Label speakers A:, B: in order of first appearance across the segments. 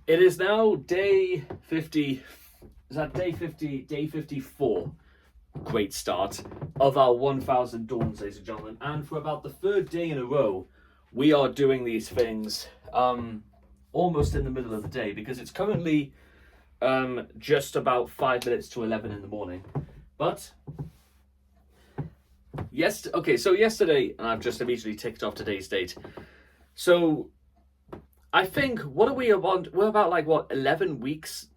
A: It is now day 50. Is that day 50? Day 54. Great start of our 1000 Dawns, ladies and gentlemen. And for about the third day in a row, we are doing these things almost in the middle of the day because it's currently just about 5 minutes to 11 in the morning. But so yesterday, and I've just immediately ticked off today's date. So I think, what are we about? We're about 11 weeks,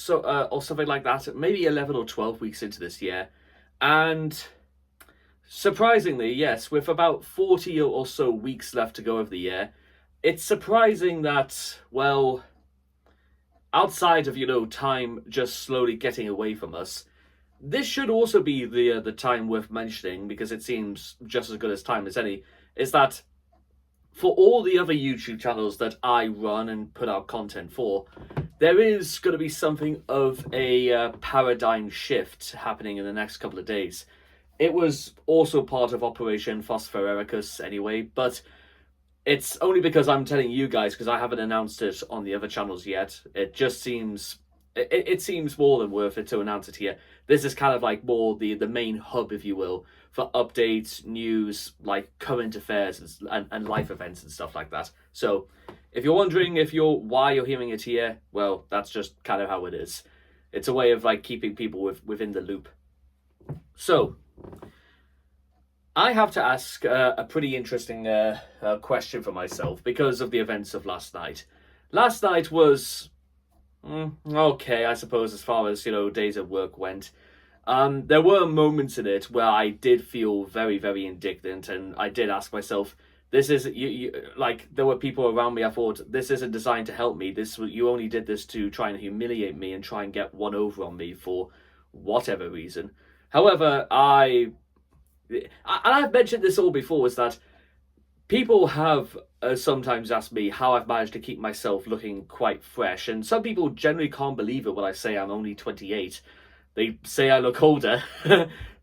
A: or something like that. Maybe 11 or 12 weeks into this year, and surprisingly, yes, with about 40 or so weeks left to go of the year, it's surprising that, well, outside of time just slowly getting away from us, this should also be the time worth mentioning, because it seems just as good as time as any. Is that for all the other YouTube channels that I run and put out content for, there is going to be something of a paradigm shift happening in the next couple of days. It was also part of Operation Phosphor Ericus anyway, but it's only because I'm telling you guys, because I haven't announced it on the other channels yet. It just seems... It seems more than worth it to announce it here. This is kind of like more the main hub, if you will, for updates, news, like current affairs and life events and stuff like that. So if you're wondering why you're hearing it here, well, that's just kind of how it is. It's a way of keeping people within the loop. So I have to ask a pretty interesting question for myself because of the events of last night. Last night was... okay, I suppose, as far as, days at work went. There were moments in it where I did feel very, very indignant, and I did ask myself, this is, there were people around me, I thought, this isn't designed to help me. You only did this to try and humiliate me and try and get one over on me for whatever reason. However, and I've mentioned this all before, is that people have sometimes asked me how I've managed to keep myself looking quite fresh, and some people generally can't believe it when I say I'm only 28. They say I look older.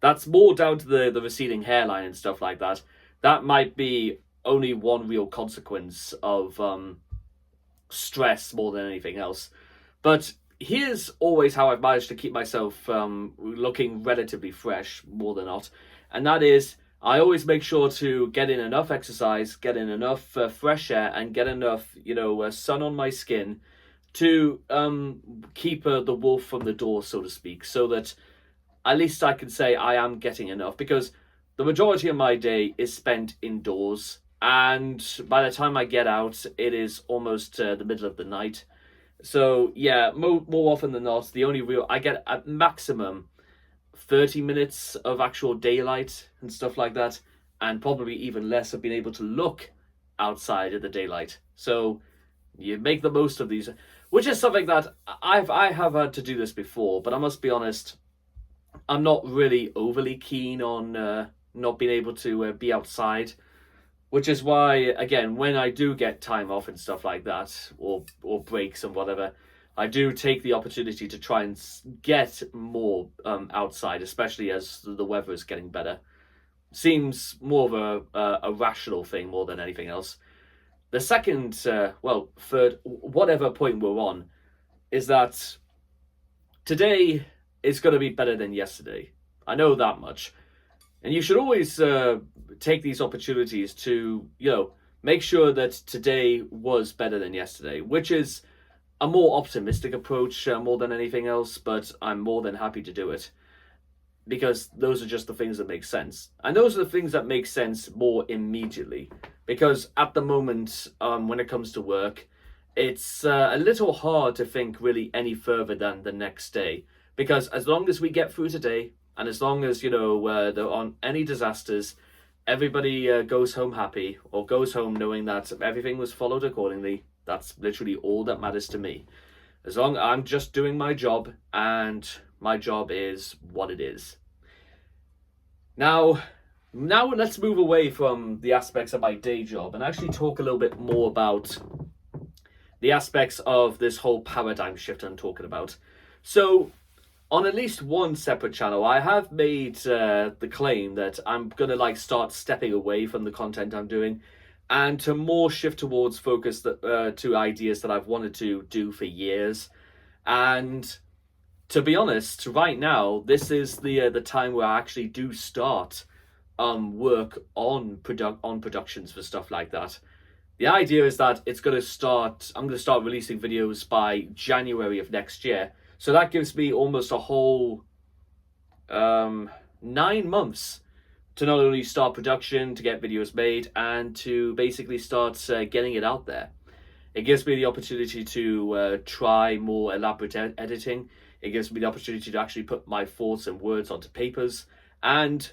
A: That's more down to the receding hairline and stuff like that. That might be only one real consequence of stress more than anything else. But here's always how I've managed to keep myself looking relatively fresh, more than not, and that is, I always make sure to get in enough exercise, get in enough fresh air, and get enough, sun on my skin to keep the wolf from the door, so to speak, so that at least I can say I am getting enough, because the majority of my day is spent indoors, and by the time I get out, it is almost the middle of the night. So yeah, more often than not, I get at maximum 30 minutes of actual daylight and stuff like that, and probably even less of being able to look outside of the daylight. So you make the most of these, which is something that I have had to do this before, but I must be honest, I'm not really overly keen on not being able to be outside, which is why, again, when I do get time off and stuff like that, or breaks and whatever, I do take the opportunity to try and get more outside, especially as the weather is getting better. Seems more of a rational thing more than anything else. The second, third, whatever point we're on, is that today is going to be better than yesterday. I know that much. And you should always take these opportunities to, make sure that today was better than yesterday, which is a more optimistic approach more than anything else, but I'm more than happy to do it, because those are just the things that make sense. And those are the things that make sense more immediately, because at the moment, when it comes to work, it's a little hard to think really any further than the next day, because as long as we get through today, and as long as, there aren't any disasters, everybody goes home happy, or goes home knowing that everything was followed accordingly. That's literally all that matters to me. As long as I'm just doing my job, and my job is what it is. Now let's move away from the aspects of my day job and actually talk a little bit more about the aspects of this whole paradigm shift I'm talking about. So on at least one separate channel, I have made the claim that I'm going to start stepping away from the content I'm doing and to more shift towards focus to ideas that I've wanted to do for years. And to be honest, right now this is the time where I actually do start work on productions for stuff like that. The idea is that I'm going to start releasing videos by January of next year. So that gives me almost a whole 9 months to not only start production, to get videos made, and to basically start getting it out there. It gives me the opportunity to try more elaborate editing. It gives me the opportunity to actually put my thoughts and words onto papers, and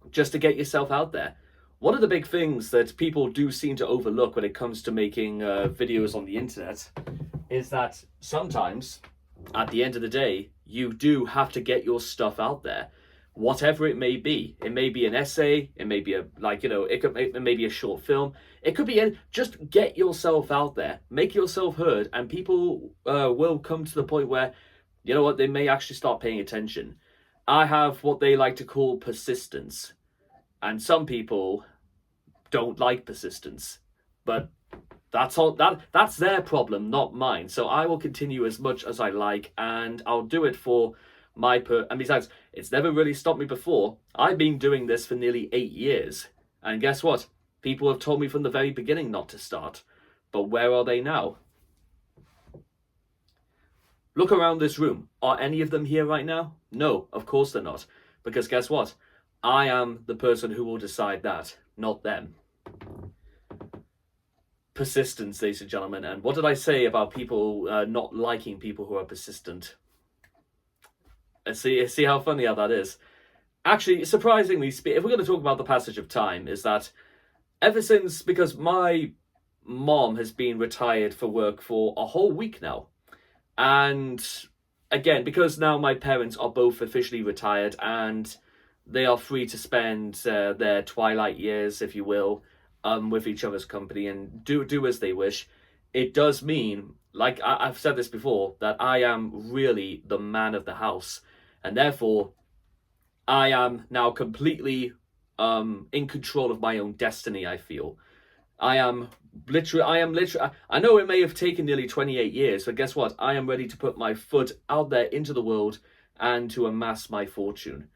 A: just to get yourself out there. One of the big things that people do seem to overlook when it comes to making videos on the internet is that sometimes, at the end of the day, you do have to get your stuff out there, whatever it may be. It may be an essay, it may be it may be a short film, it could be just get yourself out there, make yourself heard, and people will come to the point where, you know what, they may actually start paying attention. I have what they like to call persistence, and some people don't like persistence, but that's their problem, not mine. So I will continue as much as I like, and I'll do it for and besides, it's never really stopped me before. I've been doing this for nearly 8 years, and guess what? People have told me from the very beginning not to start, but where are they now? Look around this room. Are any of them here right now? No, of course they're not, because guess what? I am the person who will decide that, not them. Persistence, ladies and gentlemen. And what did I say about people not liking people who are persistent? See how funny how that is. Actually, surprisingly, if we're going to talk about the passage of time, is that ever since, because my mom has been retired for work for a whole week now, and again, because now my parents are both officially retired and they are free to spend their twilight years, if you will, with each other's company and do as they wish, it does mean, like I've said this before, that I am really the man of the house. And therefore, I am now completely in control of my own destiny, I feel. I am literally, I know it may have taken nearly 28 years, but guess what? I am ready to put my foot out there into the world and to amass my fortune.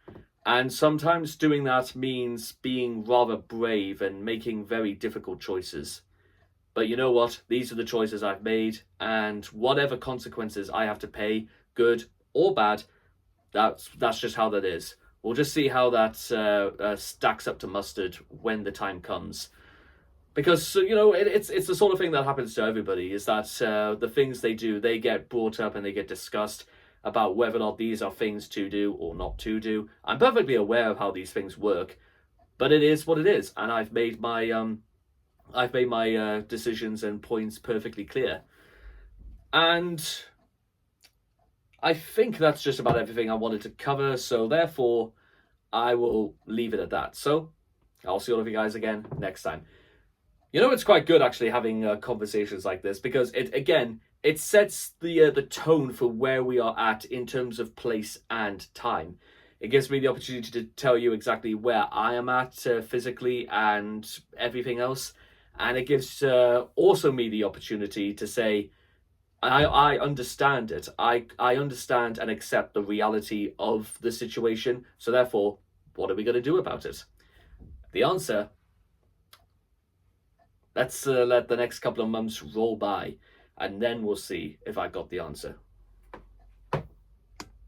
A: And sometimes doing that means being rather brave and making very difficult choices. But you know what? These are the choices I've made, and whatever consequences I have to pay, good or bad, that's just how that is. We'll just see how that stacks up to mustard when the time comes. Because, you know, it's the sort of thing that happens to everybody, is that the things they do, they get brought up and they get discussed about whether or not these are things to do or not to do. I'm perfectly aware of how these things work, but it is what it is, and I've made my decisions and points perfectly clear. And I think that's just about everything I wanted to cover, so therefore I will leave it at that. So I'll see all of you guys again next time. You know, it's quite good actually having conversations like this, because it sets the tone for where we are at in terms of place and time. It gives me the opportunity to tell you exactly where I am at physically and everything else. And it gives also me the opportunity to say, I understand it. I understand and accept the reality of the situation. So therefore, what are we going to do about it? The answer, let's let the next couple of months roll by, and then we'll see if I got the answer.